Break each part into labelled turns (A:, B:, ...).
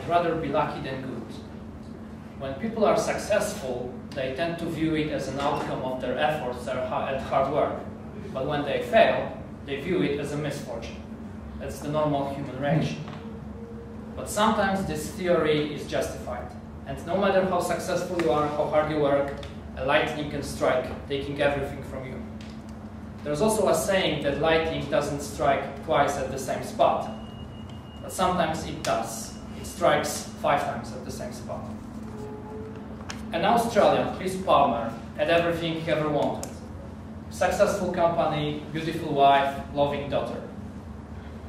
A: I'd rather be lucky than good. When people are successful, they tend to view it as an outcome of their efforts and hard work. But when they fail, they view it as a misfortune. That's the normal human reaction. But sometimes this theory is justified. And no matter how successful you are, how hard you work, a lightning can strike, taking everything from you. There's also a saying that lightning doesn't strike twice at the same spot. But sometimes it does. It strikes 5 times at the same spot. An Australian, Chris Palmer, had everything he ever wanted. Successful company, beautiful wife, loving daughter.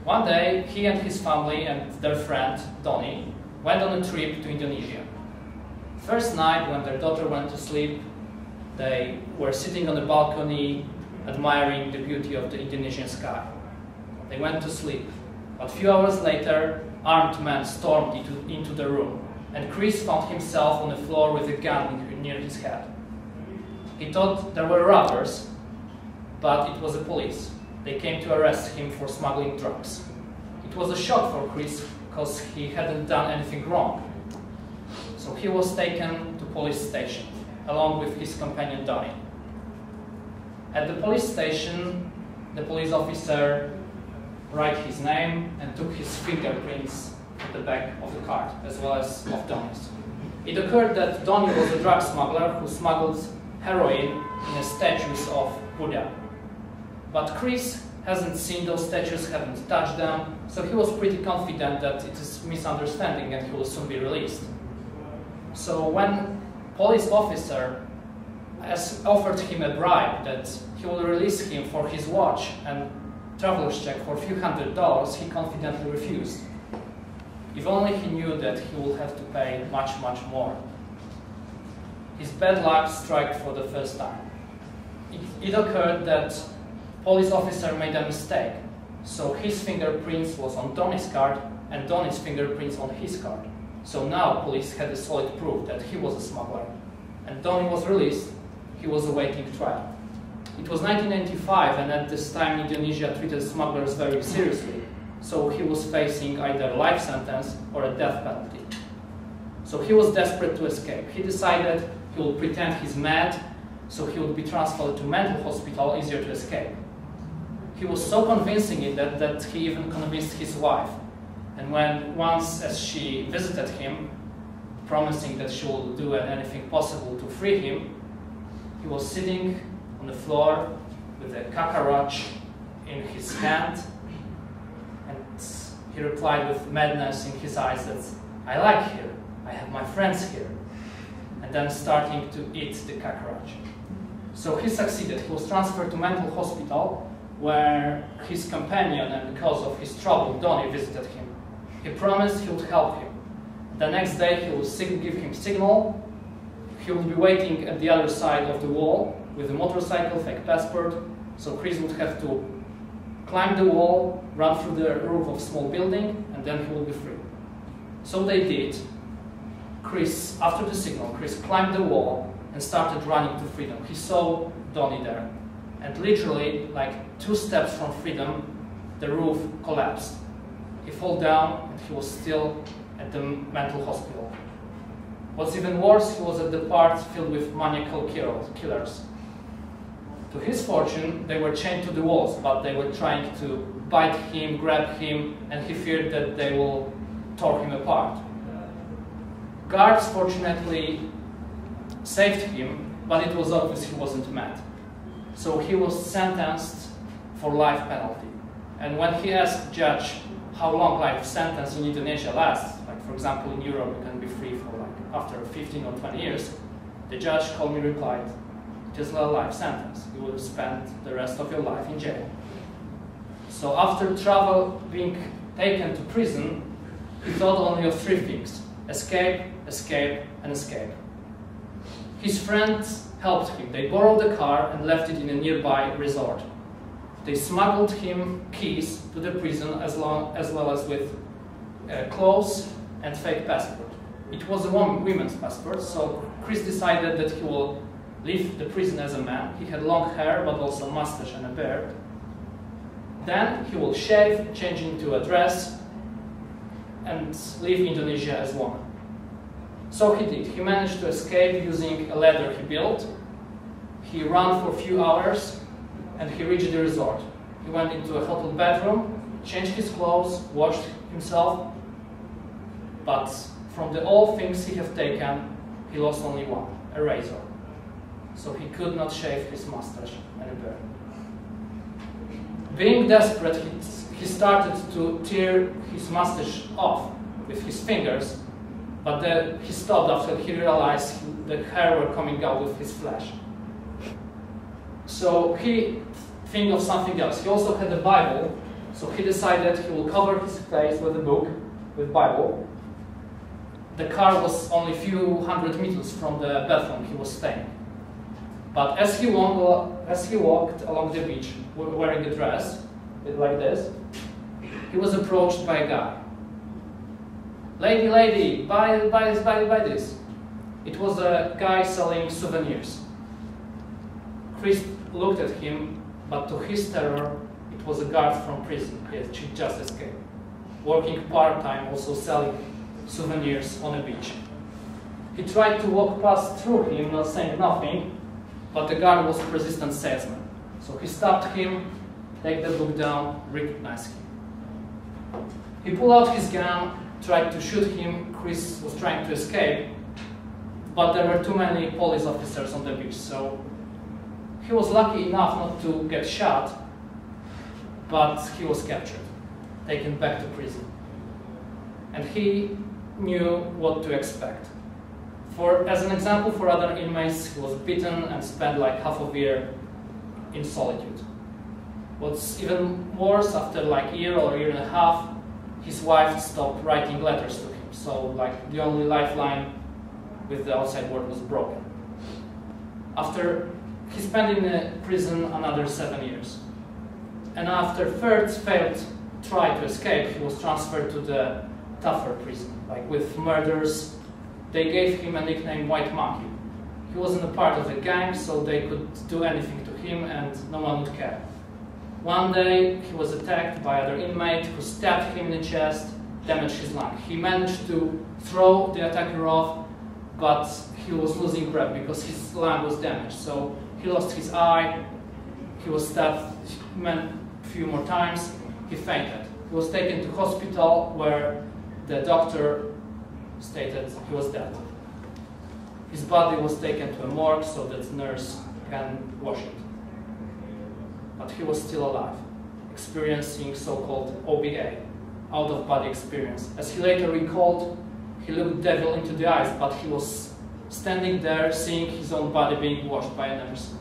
A: One day, he and his family and their friend, Donnie, went on a trip to Indonesia. First night, when their daughter went to sleep, they were sitting on the balcony, admiring the beauty of the Indonesian sky. They went to sleep, but a few hours later, armed men stormed into the room, and Chris found himself on the floor with a gun near his head. He thought there were robbers, but it was the police. They came to arrest him for smuggling drugs. It was a shock for Chris because he hadn't done anything wrong. So he was taken to police station, along with his companion Donnie. At the police station, the police officer wrote his name and took his fingerprints at the back of the card, as well as of Donnie's. It occurred that Donnie was a drug smuggler who smuggled heroin in the statues of Buddha. But Chris hasn't seen those statues, hasn't touched them, so he was pretty confident that it is a misunderstanding and he will soon be released. So when police officer offered him a bribe that he will release him for his watch and traveler's check for a few $100s, he confidently refused. If only he knew that he would have to pay much, much more. His bad luck struck for the first time. It occurred that police officer made a mistake, so his fingerprints was on Donnie's card and Donnie's fingerprints on his card. So now police had a solid proof that he was a smuggler. And Donnie was released. He was awaiting trial. It was 1995, and at this time Indonesia treated smugglers very seriously. So he was facing either a life sentence or a death penalty. So he was desperate to escape. He decided he would pretend he's mad, so he would be transferred to mental hospital, easier to escape. He was so convincing in that he even convinced his wife. And once as she visited him, promising that she will do anything possible to free him, he was sitting on the floor with a cockroach in his hand, and he replied with madness in his eyes that, "I like here, I have my friends here," and then starting to eat the cockroach. So he succeeded. He was transferred to mental hospital, where his companion, and because of his trouble, Donnie, visited him. He promised he would help him. The next day he would give him signal. He would be waiting at the other side of the wall with a motorcycle, fake passport, so Chris would have to climb the wall, run through the roof of a small building, and then he would be free. So they did. Chris, after the signal, Chris climbed the wall and started running to freedom. He saw Donnie there, and literally, like 2 steps from freedom, the roof collapsed. He fell down and he was still at the mental hospital. What's even worse, he was at the part filled with maniacal killers. To his fortune, they were chained to the walls, but they were trying to bite him, grab him, and he feared that they will tear him apart. Guards fortunately saved him, but it was obvious he wasn't mad. So he was sentenced for life penalty. And when he asked the judge how long life sentence in Indonesia lasts, like for example in Europe you can be free for like after 15 or 20 years, the judge calmly replied, "It is a life sentence. You will spend the rest of your life in jail." So after being taken to prison, he thought only of 3 things: escape, escape, and escape. His friends helped him. They borrowed a car and left it in a nearby resort. They smuggled him keys to the prison as well as with clothes and fake passport. It was a women's passport, so Chris decided that he will leave the prison as a man. He had long hair, but also a mustache and a beard. Then he will shave, change into a dress, and leave Indonesia as woman. So he did. He managed to escape using a ladder he built. He ran for a few hours and he reached the resort. He went into a hotel bedroom, changed his clothes, washed himself, but from all things he had taken, he lost only one, a razor. So he could not shave his mustache anymore. Being desperate, he started to tear his mustache off with his fingers, but then he stopped after he realized the hair were coming out with his flesh. So he think of something else. He also had a Bible, so he decided he will cover his face with a book, with Bible. The car was only a few hundred meters from the bathroom he was staying. But as he walked along the beach wearing a dress, like this, he was approached by a guy. Lady, buy this. It was a guy selling souvenirs. Chris looked at him, but to his terror, it was a guard from prison. He had just escaped, working part-time, also selling souvenirs on a beach. He tried to walk past through him, not saying nothing, but the guard was a persistent salesman. So he stopped him, take the book down, recognized him. He pulled out his gun, tried to shoot him. Chris was trying to escape, but there were too many police officers on the beach, so he was lucky enough not to get shot, but he was captured, taken back to prison. And he knew what to expect. As an example, for other inmates, he was beaten and spent like half a year in solitude. What's even worse, after like a year or a year and a half, his wife stopped writing letters to him. So like the only lifeline with the outside world was broken. After he spent in prison another 7 years. And after third failed try to escape, he was transferred to the tougher prison, like with murders. They gave him a nickname White Monkey. He wasn't a part of the gang, so they could do anything to him and no one would care. One day he was attacked by another inmate who stabbed him in the chest, damaged his lung. He managed to throw the attacker off, but he was losing breath because his lung was damaged. So he lost his eye, he was stabbed a few more times, he fainted. He was taken to hospital where the doctor stated he was dead. His body was taken to a morgue so that the nurse can wash it. But he was still alive, experiencing so-called OBA, out-of-body experience. As he later recalled, he looked devil into the eyes, but he was standing there seeing his own body being washed by a nurse.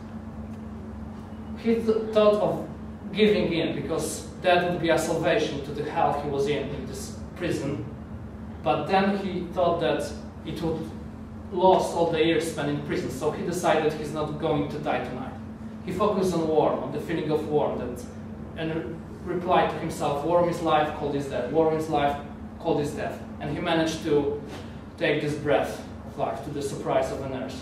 A: He thought of giving in because that would be a salvation to the hell he was in this prison. But then he thought that it would lose all the years spent in prison, so he decided he's not going to die tonight. He focused on war, on the feeling of war, and replied to himself, war is life, cold is death. War is life, cold is death. And he managed to take this breath of life to the surprise of a nurse.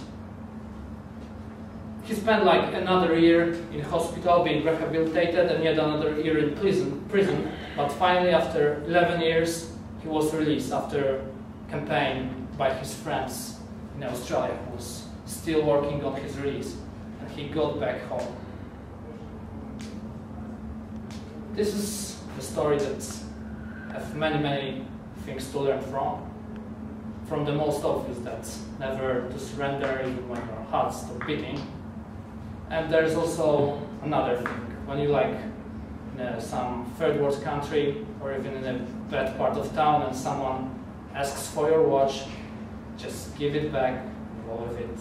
A: He spent like another year in hospital being rehabilitated and yet another year in prison. But finally, after 11 years, he was released after campaign by his friends in Australia, who was still working on his release. And he got back home. This is a story that have many things to learn from. From the most obvious, that never to surrender even when your heart stops beating. And there's also another thing. When you like in some third world country or even in a bad part of town and someone asks for your watch, just give it back, go with it.